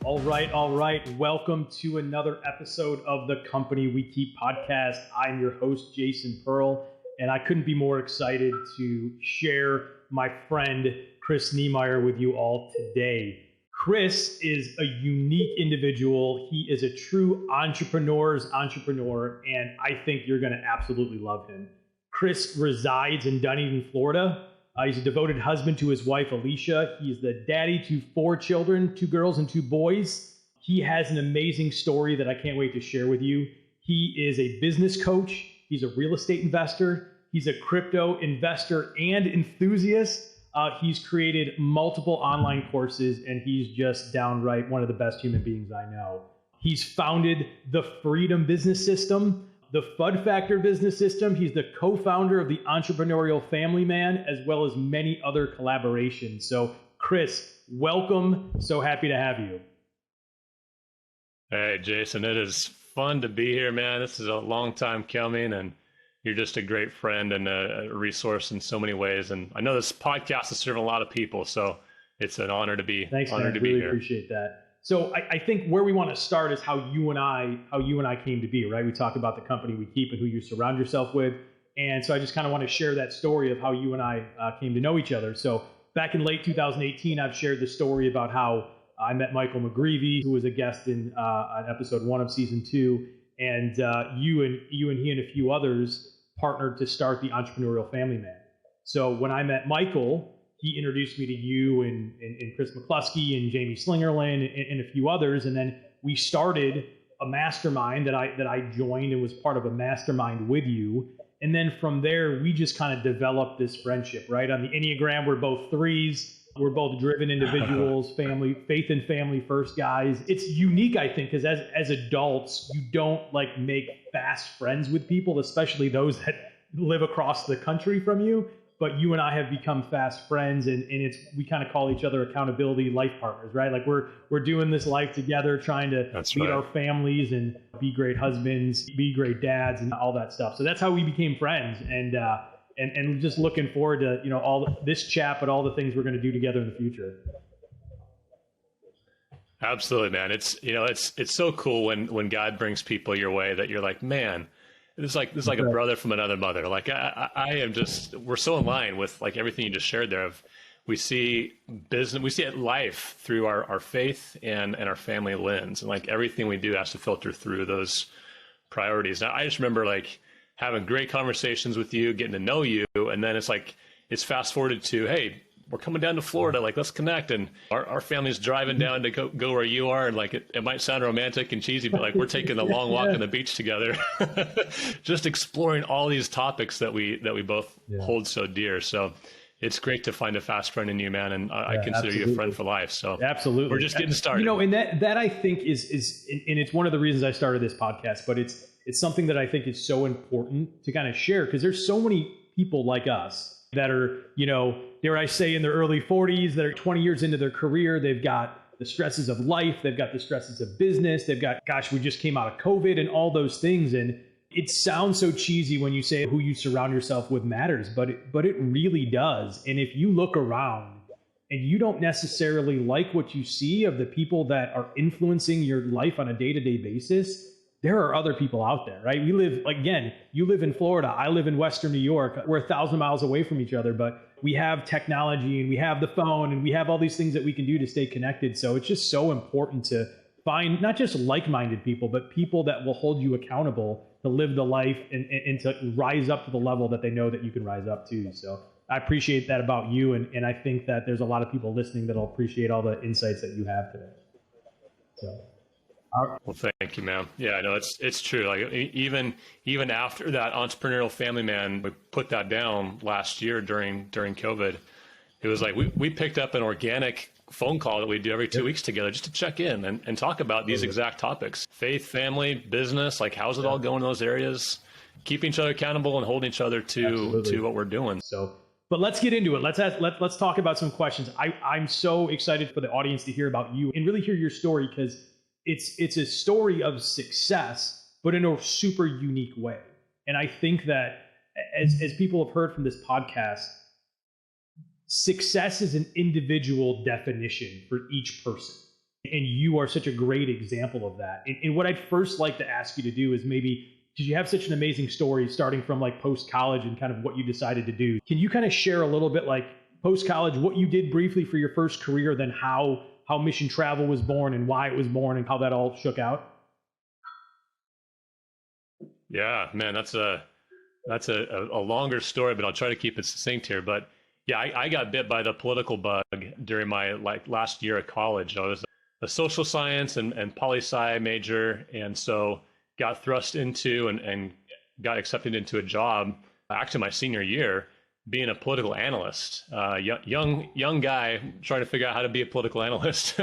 All right. Welcome to another episode of the Company We Keep podcast. I'm your host, Jason Pearl, and I couldn't be more excited to share my friend, Chris Niemeyer, with you all today. Chris is a unique individual. He is a true entrepreneur's entrepreneur, and I think you're going to absolutely love him. Chris resides in Dunedin, Florida. He's a devoted husband to his wife, Alicia. He's the daddy to 4 children, 2 girls and 2 boys. He has an amazing story that I can't wait to share with you. He is a business coach. He's a real estate investor. He's a crypto investor and enthusiast. He's created multiple online courses, and he's just downright one of the best human beings I know. He's founded the Freedom Business System, the Fud Factor Business System. He's the co-founder of the Entrepreneurial Family Man, as well as many other collaborations. So, Chris, welcome. So happy to have you. Hey, Jason, it is fun to be here, man. This is a long time coming, and you're just a great friend and a resource in so many ways. And I know this podcast is serving a lot of people, so it's an honor to be Thanks, honored man. to be Really here. Appreciate that. So I think where we want to start is how you and I came to be, right? We talk about the company we keep and who you surround yourself with. And so I just kind of want to share that story of how you and I came to know each other. So back in late 2018, I've shared the story about how I met Michael McGreevy, who was a guest in on episode 1 of season 2. And you and he and a few others partnered to start the Entrepreneurial Family Man. So when I met Michael, he introduced me to you and Chris McCluskey and Jamie Slingerland and a few others. And then we started a mastermind that I joined and was part of a mastermind with you. And then from there, we just kind of developed this friendship, right? On the Enneagram, we're both 3s. We're both driven individuals, faith and family first guys. It's unique, I think, because as adults, you don't like make fast friends with people, especially those that live across the country from you. But you and I have become fast friends, and we kind of call each other accountability life partners, right? Like we're doing this life together, trying to lead our families and be great husbands, be great dads, and all that stuff. So that's how we became friends, and just looking forward to all this chat, but all the things we're going to do together in the future. Absolutely, man. It's so cool when God brings people your way that you're like, man. It's like a brother from another mother. Like we're so in line with like everything you just shared there. We see business, we see life through our faith and our family lens, and like everything we do has to filter through those priorities. Now, I just remember like having great conversations with you, getting to know you, and then it's fast forwarded to, hey, we're coming down to Florida, like let's connect. And our family's driving down to go where you are. And like, it might sound romantic and cheesy, but like we're taking a long walk on the beach together, just exploring all these topics that we both hold so dear. So it's great to find a fast friend in you, man. And I consider you a friend for life. So absolutely, we're just getting started. And that I think is, and it's one of the reasons I started this podcast, but it's something that I think is so important to kind of share, because there's so many people like us that are, dare I say, in their early 40s, that are 20 years into their career. They've got the stresses of life. They've got the stresses of business. They've got, we just came out of COVID and all those things. And it sounds so cheesy when you say who you surround yourself with matters, but it really does. And if you look around and you don't necessarily like what you see of the people that are influencing your life on a day-to-day basis, there are other people out there, right? We live, again, you live in Florida. I live in Western New York. We're 1,000 miles away from each other, but we have technology and we have the phone and we have all these things that we can do to stay connected. So it's just so important to find not just like-minded people, but people that will hold you accountable to live the life and to rise up to the level that they know that you can rise up to. So I appreciate that about you. And I think that there's a lot of people listening that'll appreciate all the insights that you have today. So. Well, thank you, man. Yeah, no, it's true. Like even after that Entrepreneurial Family Man, we put that down last year during COVID. It was like we picked up an organic phone call that we do every 2 weeks together just to check in and talk about these exact topics: faith, family, business. Like, how's it all going in those areas? Keeping each other accountable and holding each other to what we're doing. So, but let's get into it. Let's talk about some questions. I'm so excited for the audience to hear about you and really hear your story, because it's a story of success, but in a super unique way. And I think that as people have heard from this podcast, success is an individual definition for each person. And you are such a great example of that. And what I'd first like to ask you to do is maybe, because you have such an amazing story starting from like post college and kind of what you decided to do. Can you kind of share a little bit like post college, what you did briefly for your first career, then how Mission Travel was born and why it was born and how that all shook out? Yeah, man, that's a longer story, but I'll try to keep it succinct here. But yeah, I got bit by the political bug during my last year at college. I was a social science and poli-sci major, and so got thrust into and got accepted into a job actually my senior year being a political analyst. Young guy trying to figure out how to be a political analyst,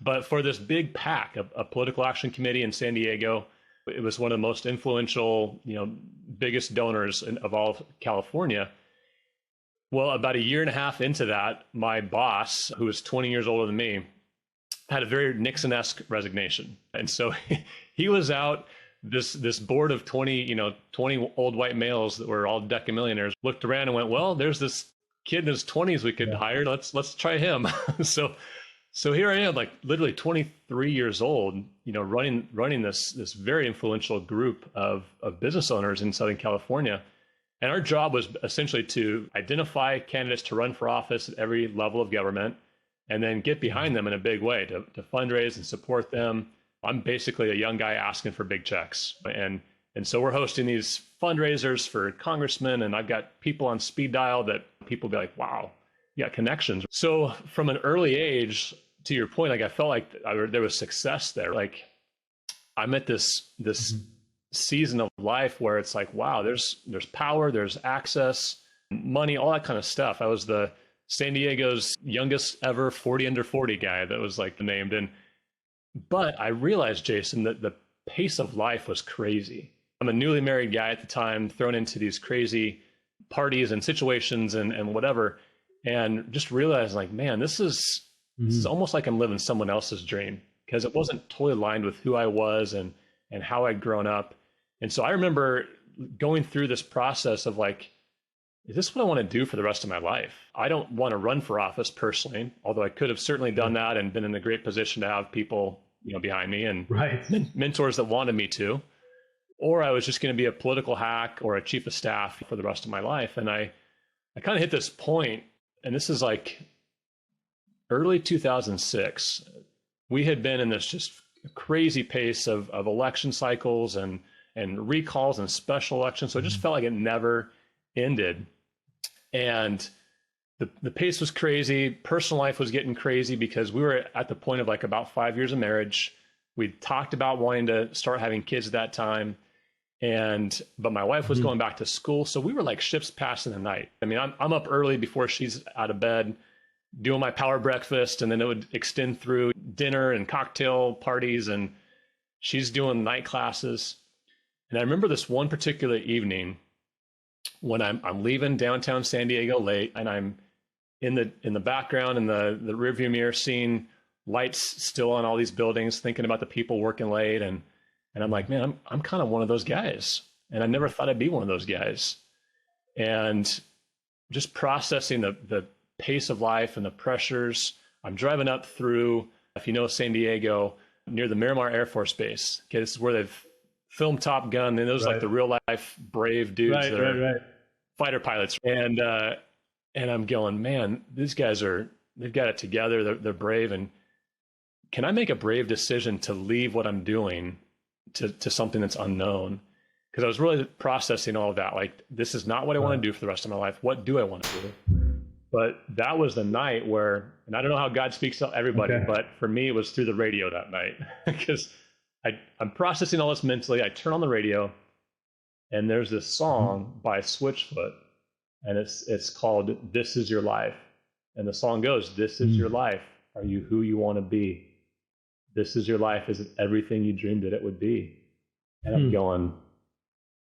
but for this big PAC, a political action committee in San Diego. It was one of the most influential, biggest donors of all of California. Well, about a year and a half into that, my boss, who was 20 years older than me, had a very Nixon-esque resignation. And so he was out, this board of 20 old white males that were all decamillionaires looked around and went, well, there's this kid in his 20s we could hire. Let's try him. So here I am, like literally 23 years old, running this very influential group of business owners in Southern California. And our job was essentially to identify candidates to run for office at every level of government, and then get behind them in a big way to fundraise and support them. I'm basically a young guy asking for big checks. And so we're hosting these fundraisers for congressmen, and I've got people on speed dial that people be like, wow, you got connections. So from an early age, to your point, like I felt like there was success there. Like I'm at this season of life where it's like, wow, there's power, there's access, money, all that kind of stuff. I was the San Diego's youngest ever 40 under 40 guy that was like named. But I realized, Jason, that the pace of life was crazy. I'm a newly married guy at the time, thrown into these crazy parties and situations and whatever. And just realized like, man, this is almost like I'm living someone else's dream, because it wasn't totally aligned with who I was and how I'd grown up. And so I remember going through this process of like, is this what I want to do for the rest of my life? I don't want to run for office personally, although I could have certainly done that and been in a great position to have people, behind me and mentors that wanted me to. Or I was just going to be a political hack or a chief of staff for the rest of my life. And I kind of hit this point, and this is like early 2006. We had been in this just crazy pace of election cycles and recalls and special elections. So it just felt like it never ended. And the pace was crazy. Personal life was getting crazy because we were at the point of like about 5 years of marriage. We talked about wanting to start having kids at that time. But my wife was going back to school. So we were like ships passing the night. I mean, I'm up early before she's out of bed, doing my power breakfast, and then it would extend through dinner and cocktail parties, and she's doing night classes. And I remember this one particular evening when I'm leaving downtown San Diego late, and I'm in the background in the rearview mirror, seeing lights still on all these buildings, thinking about the people working late, and I'm like, man, I'm kind of one of those guys, and I never thought I'd be one of those guys. And just processing the pace of life and the pressures. I'm driving up through, if you know San Diego, near the Miramar Air Force Base. Okay, this is where they've filmed Top Gun, and those like the real life brave dudes that are fighter pilots. And I'm going, man, these guys they've got it together. They're brave. And can I make a brave decision to leave what I'm doing to something that's unknown? Because I was really processing all of that. Like, this is not what I want to do for the rest of my life. What do I want to do? But that was the night where, and I don't know how God speaks to everybody, but for me, it was through the radio that night, because I'm processing all this mentally. I turn on the radio, and there's this song by Switchfoot, and it's called "This Is Your Life." And the song goes, "This is your life. Are you who you want to be? This is your life. Is it everything you dreamed that it would be?" And I'm going,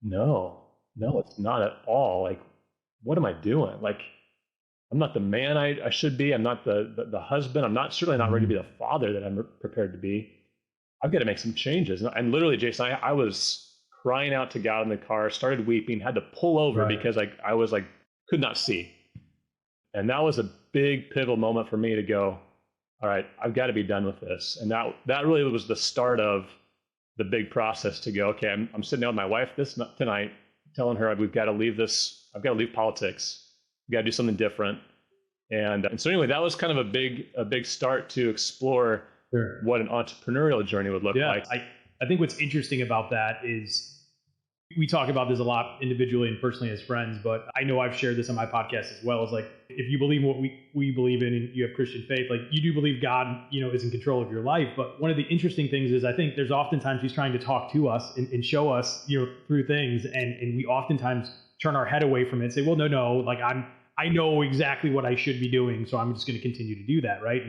no, it's not at all. Like, what am I doing? Like, I'm not the man I should be. I'm not the husband. I'm certainly not ready to be the father that I'm prepared to be. I've got to make some changes. And literally, Jason, I was crying out to God in the car, started weeping, had to pull over because I was like, could not see. And that was a big pivotal moment for me to go, all right, I've got to be done with this. And that really was the start of the big process to go, okay, I'm sitting down with my wife tonight, telling her we've got to leave this. I've got to leave politics. We've got to do something different. And so anyway, that was kind of a big start to explore what an entrepreneurial journey would look like. I think what's interesting about that is we talk about this a lot individually and personally as friends, but I know I've shared this on my podcast as well. Is like, if you believe in what we believe in and you have Christian faith, like you do believe God, is in control of your life. But one of the interesting things is I think there's oftentimes he's trying to talk to us and show us, through things. And we oftentimes turn our head away from it and say, well, no, like I know exactly what I should be doing, so I'm just going to continue to do that. Right.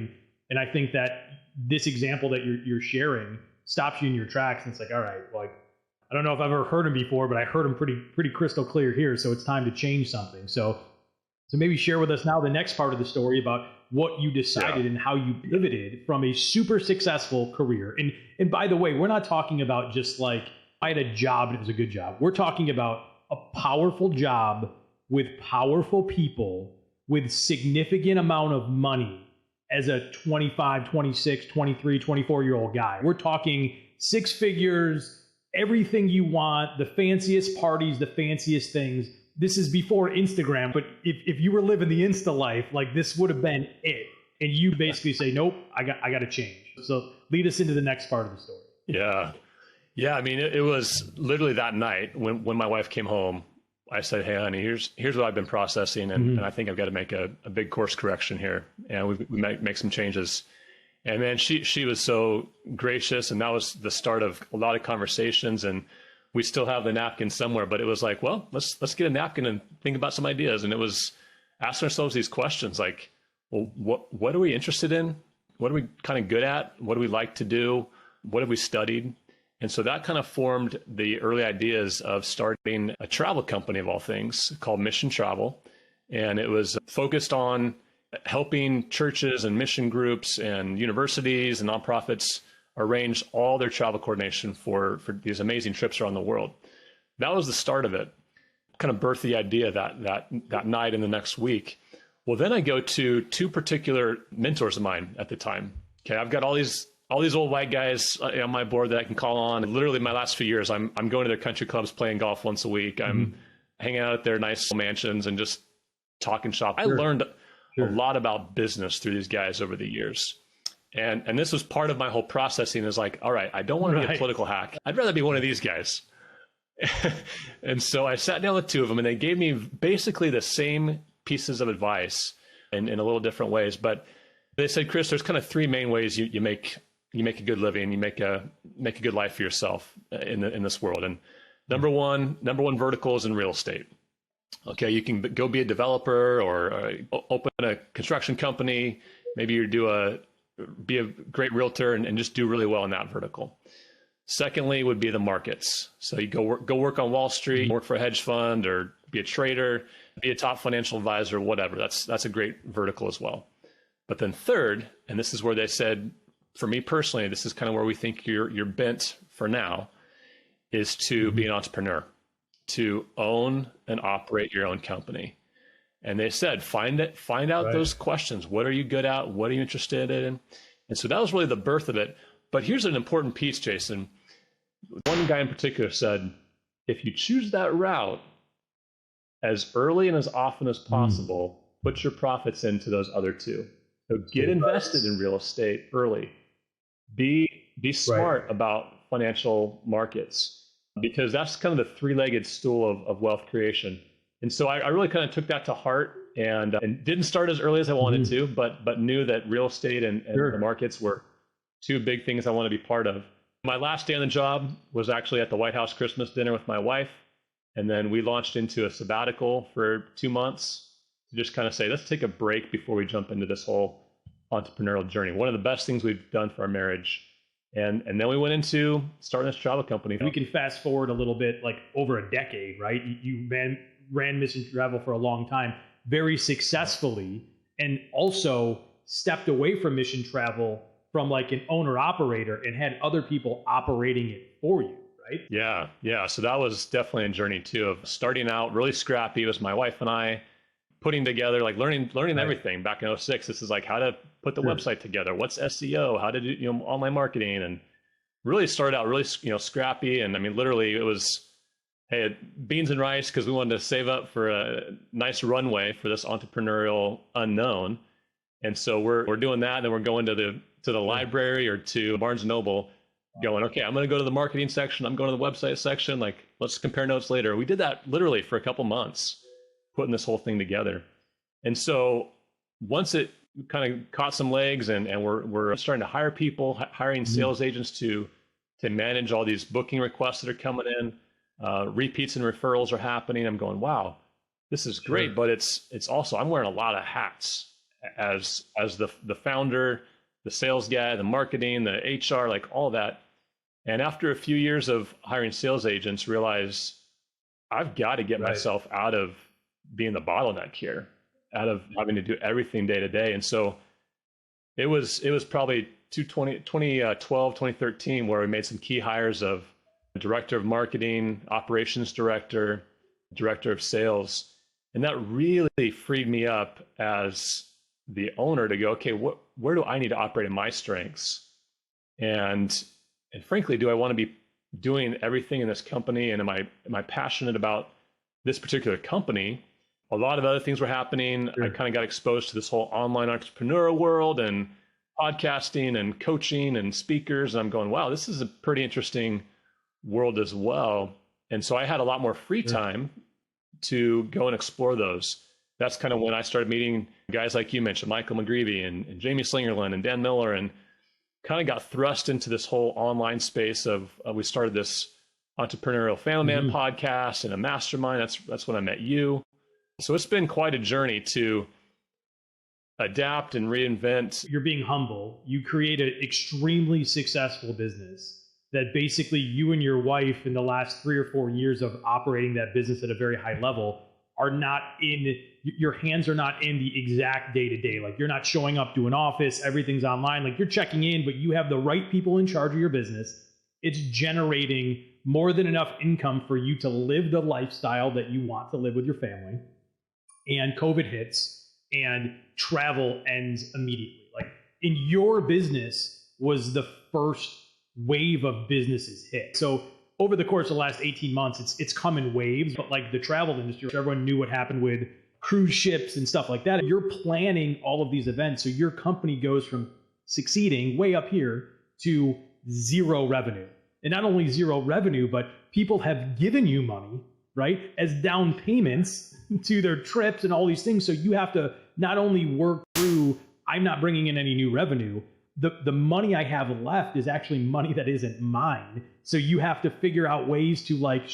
And I think that this example that you're sharing stops you in your tracks. And it's like, all right, like, I don't know if I've ever heard him before, but I heard him pretty crystal clear here. So it's time to change something. So maybe share with us now the next part of the story about what you decided and how you pivoted from a super successful career. And by the way, we're not talking about just like, I had a job and it was a good job. We're talking about a powerful job with powerful people with significant amount of money as a 25, 26, 23, 24-year-old guy. We're talking six figures, everything you want, the fanciest parties, the fanciest things. This is before Instagram, but if you were living the Insta life, like this would have been it. And you basically say, nope, I got to change. So lead us into the next part of the story. Yeah. I mean, it was literally that night when my wife came home, I said, hey, honey, here's what I've been processing. And I think I've got to make a big course correction here. And we make some changes. And man, she was so gracious, and that was the start of a lot of conversations. And we still have the napkin somewhere, but it was like, well, let's get a napkin and think about some ideas. And it was asking ourselves these questions like, well, what are we interested in? What are we kind of good at? What do we like to do? What have we studied? And so that kind of formed the early ideas of starting a travel company of all things called Mission Travel. And it was focused on helping churches and mission groups and universities and nonprofits arrange all their travel coordination for these amazing trips around the world. That was the start of it. Kind of birthed the idea that night and the next week. Well, then I go to two particular mentors of mine at the time. Okay, I've got all these old white guys on my board that I can call on. Literally, my last few years, I'm going to their country clubs, playing golf once a week. I'm hanging out at their nice mansions and just talking shop. I learned a lot about business through these guys over the years. And this was part of my whole processing is like, all right, I don't want to be a political hack. I'd rather be one of these guys. And so I sat down with two of them, and they gave me basically the same pieces of advice in a little different ways. But they said, Chris, there's kind of three main ways you make a good living, you make a good life for yourself in this world. And number one vertical is in real estate. Okay, you can go be a developer or open a construction company. Maybe you be a great realtor and just do really well in that vertical. Secondly, would be the markets. So you go work on Wall Street, work for a hedge fund, or be a trader, be a top financial advisor, whatever. That's a great vertical as well. But then third, and this is where they said, for me personally, this is kind of where we think you're bent for now, is to be an entrepreneur, to own and operate your own company. And they said, find out those questions. What are you good at? What are you interested in? And so that was really the birth of it. But here's an important piece, Jason. One guy in particular said, if you choose that route as early and as often as possible, put your profits into those other two. So get invested in real estate early. Be smart about financial markets, because that's kind of the three-legged stool of wealth creation. And so I really kind of took that to heart and didn't start as early as I wanted to, but knew that real estate and the markets were two big things I want to be part of. My last day on the job was actually at the White House Christmas dinner with my wife. And then we launched into a sabbatical for 2 months to just kind of say, let's take a break before we jump into this whole entrepreneurial journey. One of the best things we've done for our marriage. And then we went into starting this travel company. We can fast forward a little bit, like over a decade, right? You ran Mission Travel for a long time, very successfully, and also stepped away from Mission Travel from like an owner operator and had other people operating it for you, right? Yeah. So that was definitely a journey too, of starting out really scrappy. It was my wife and I. putting together, like learning Right. everything back in '06. This is like how to put the Sure. website together, what's SEO, how to do, online marketing, and really started out really, scrappy. And I mean, literally it was, hey, beans and rice, because we wanted to save up for a nice runway for this entrepreneurial unknown. And so we're doing that, and then we're going to the library or to Barnes and Noble, going, okay, I'm going to go to the marketing section, I'm going to the website section, like let's compare notes later. We did that literally for a couple months, putting this whole thing together. And so once it kind of caught some legs, and we're starting to hire people, hiring sales agents to manage all these booking requests that are coming in, repeats and referrals are happening. I'm going, wow, this is great, but it's also, I'm wearing a lot of hats as the founder, the sales guy, the marketing, the HR, like all that. And after a few years of hiring sales agents, realize I've got to get myself out of being the bottleneck here, out of having to do everything day to day. And so it was probably 2012, 2013, where we made some key hires of director of marketing, operations director, director of sales. And that really freed me up as the owner to go, okay, where do I need to operate in my strengths? And frankly, do I want to be doing everything in this company? And am I passionate about this particular company? A lot of other things were happening. I kind of got exposed to this whole online entrepreneurial world and podcasting and coaching and speakers. And I'm going, wow, this is a pretty interesting world as well. And so I had a lot more free time to go and explore those. That's kind of when I started meeting guys like you mentioned, Michael McGreevy and Jamie Slingerland and Dan Miller, and kind of got thrust into this whole online space of, we started this entrepreneurial family man podcast and a mastermind. That's when I met you. So it's been quite a journey to adapt and reinvent. You're being humble. You create an extremely successful business that basically you and your wife in the last 3 or 4 years of operating that business at a very high level are not in, your hands are not in the exact day-to-day. Like you're not showing up to an office, everything's online. Like you're checking in, but you have the right people in charge of your business. It's generating more than enough income for you to live the lifestyle that you want to live with your family. And COVID hits and travel ends immediately. Like in your business was the first wave of businesses hit. So over the course of the last 18 months, it's come in waves, but like the travel industry, everyone knew what happened with cruise ships and stuff like that. You're planning all of these events. So your company goes from succeeding way up here to zero revenue. And not only zero revenue, but people have given you money, right, as down payments to their trips and all these things. So you have to not only work through, I'm not bringing in any new revenue. The money I have left is actually money that isn't mine. So you have to figure out ways to like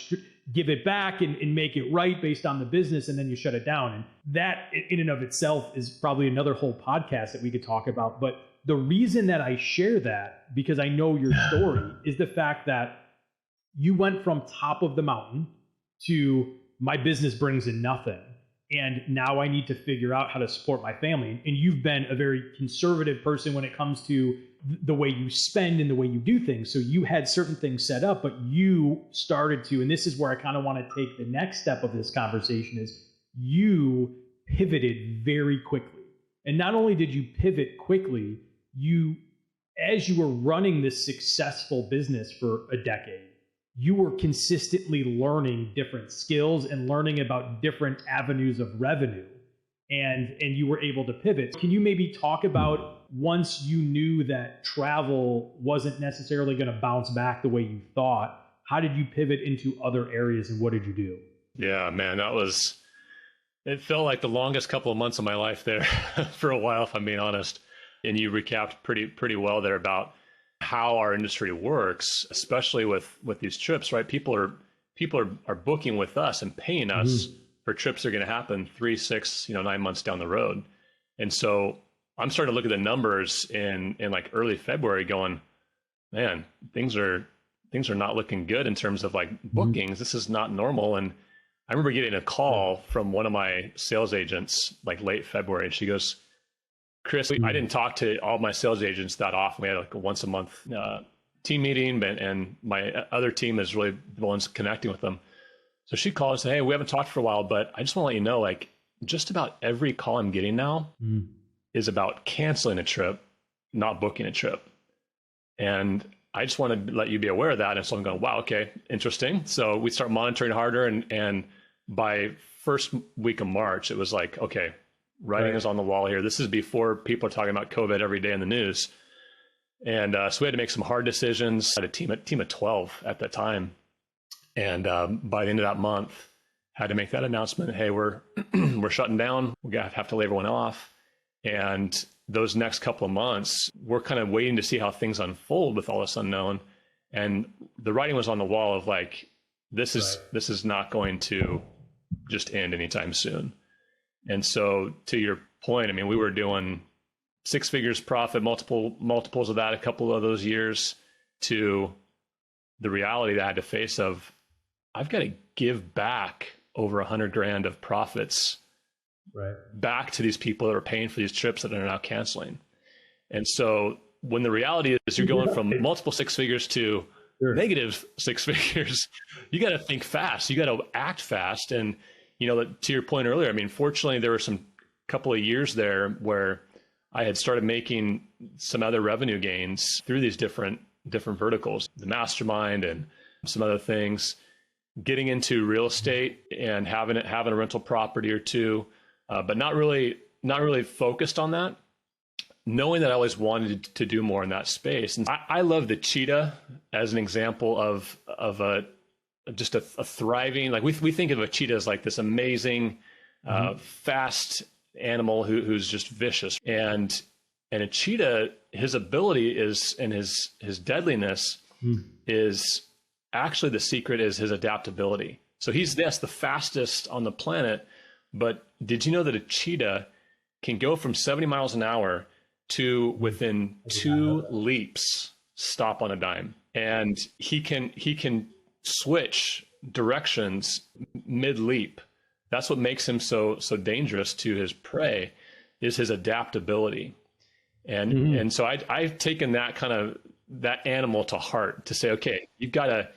give it back and make it right based on the business, and then you shut it down. And that in and of itself is probably another whole podcast that we could talk about. But the reason that I share that, because I know your story, is the fact that you went from top of the mountain to my business brings in nothing. And now I need to figure out how to support my family. And you've been a very conservative person when it comes to the way you spend and the way you do things. So you had certain things set up, but you started to, and this is where I kind of want to take the next step of this conversation, is you pivoted very quickly. And not only did you pivot quickly, as you were running this successful business for a decade, you were consistently learning different skills and learning about different avenues of revenue, and you were able to pivot. Can you maybe talk about, once you knew that travel wasn't necessarily going to bounce back the way you thought, how did you pivot into other areas and what did you do? Yeah, man, it felt like the longest couple of months of my life there for a while, if I'm being honest. And you recapped pretty well there about how our industry works, especially with these trips, right? People are booking with us and paying us for trips that are going to happen 3, 6, 9 months down the road. And so I'm starting to look at the numbers in like early February going, man, things are not looking good in terms of like bookings. This is not normal. And I remember getting a call from one of my sales agents like late February, and she goes, Chris, I didn't talk to all my sales agents that often. We had like a once a month team meeting, and my other team is really the ones connecting with them. So she called and said, hey, we haven't talked for a while, but I just want to let you know, like, just about every call I'm getting now is about canceling a trip, not booking a trip. And I just want to let you be aware of that. And so I'm going, wow, okay, interesting. So we start monitoring harder. And by first week of March, it was like, okay, writing is on the wall here. This is before people are talking about COVID every day in the news. And so we had to make some hard decisions. I had a team of 12 at that time. And by the end of that month, had to make that announcement. Hey, we're shutting down. We have to lay everyone off. And those next couple of months, we're kind of waiting to see how things unfold with all this unknown. And the writing was on the wall of like, this is not going to just end anytime soon. And so to your point, I mean, we were doing 6 figures profit, multiples of that, a couple of those years, to the reality that I had to face of, I've got to give back over $100,000 of profits back to these people that are paying for these trips that are now canceling. And so when the reality is you're going from multiple 6 figures to negative 6 figures, you got to think fast. You got to act fast. And, you know, to your point earlier, I mean, fortunately, there were some couple of years there where I had started making some other revenue gains through these different verticals, the mastermind and some other things, getting into real estate and having a rental property or two, but not really focused on that, knowing that I always wanted to do more in that space. And I love the cheetah as an example of a thriving, like we think of a cheetah as like this amazing, fast animal who's just vicious. And a cheetah, his ability is, and his deadliness is actually, the secret is his adaptability. So he's the fastest on the planet, but did you know that a cheetah can go from 70 miles an hour to within 2 leaps stop on a dime? And he can switch directions mid leap. That's what makes him so dangerous to his prey, is his adaptability. And so I've taken that animal to heart, to say, okay, you've got to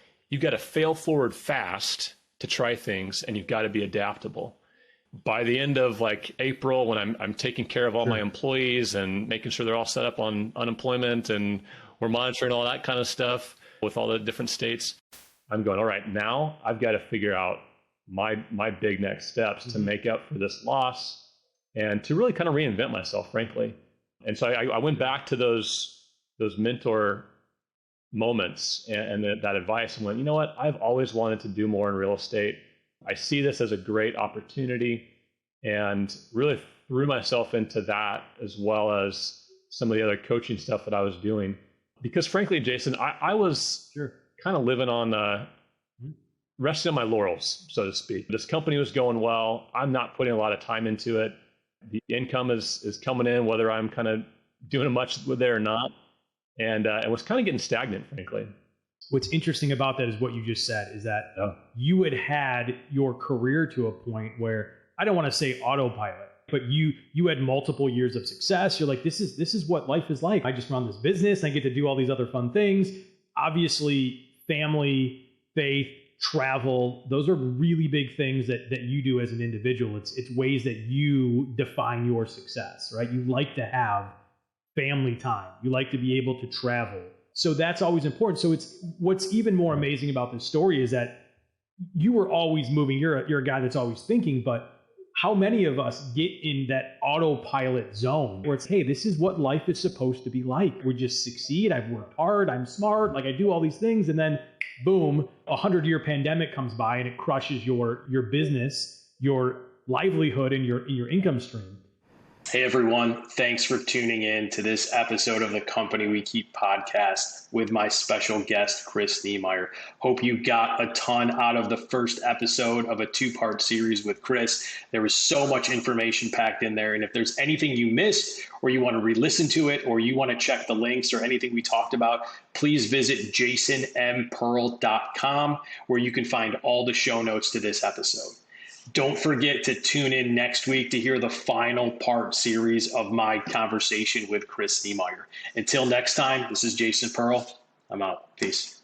fail forward fast to try things, and you've got to be adaptable. By the end of like April, when I'm taking care of all my employees and making sure they're all set up on unemployment, and we're monitoring all that kind of stuff with all the different states, I'm going, all right, now I've got to figure out my big next steps to make up for this loss and to really kind of reinvent myself, frankly. And so I went back to those mentor moments and that advice and went, you know what, I've always wanted to do more in real estate. I see this as a great opportunity, and really threw myself into that, as well as some of the other coaching stuff that I was doing. Because frankly, Jason, I was kind of living on, resting on my laurels, so to speak. This company was going well. I'm not putting a lot of time into it. The income is coming in, whether I'm kind of doing much with it or not. And it was kind of getting stagnant, frankly. What's interesting about that is what you just said, is that you had your career to a point where, I don't want to say autopilot, but you had multiple years of success. You're like, this is what life is like. I just run this business. I get to do all these other fun things. Obviously, family, faith, travel, those are really big things that you do as an individual. It's ways that you define your success, right? You like to have family time. You like to be able to travel. So that's always important. So what's even more amazing about this story is that you were always moving. You're a guy that's always thinking, but how many of us get in that autopilot zone where it's, hey, this is what life is supposed to be like. We just succeed. I've worked hard. I'm smart. Like, I do all these things. And then boom, 100-year pandemic comes by and it crushes your business, your livelihood, and your income stream. Hey everyone, thanks for tuning in to this episode of the Company We Keep podcast with my special guest, Chris Niemeyer. Hope you got a ton out of the first episode of a 2-part series with Chris. There was so much information packed in there, and if there's anything you missed, or you want to re-listen to it, or you want to check the links or anything we talked about, please visit jasonmpearl.com, where you can find all the show notes to this episode. Don't forget to tune in next week to hear the final part series of my conversation with Chris Niemeyer. Until next time, this is Jason Pearl. I'm out. Peace.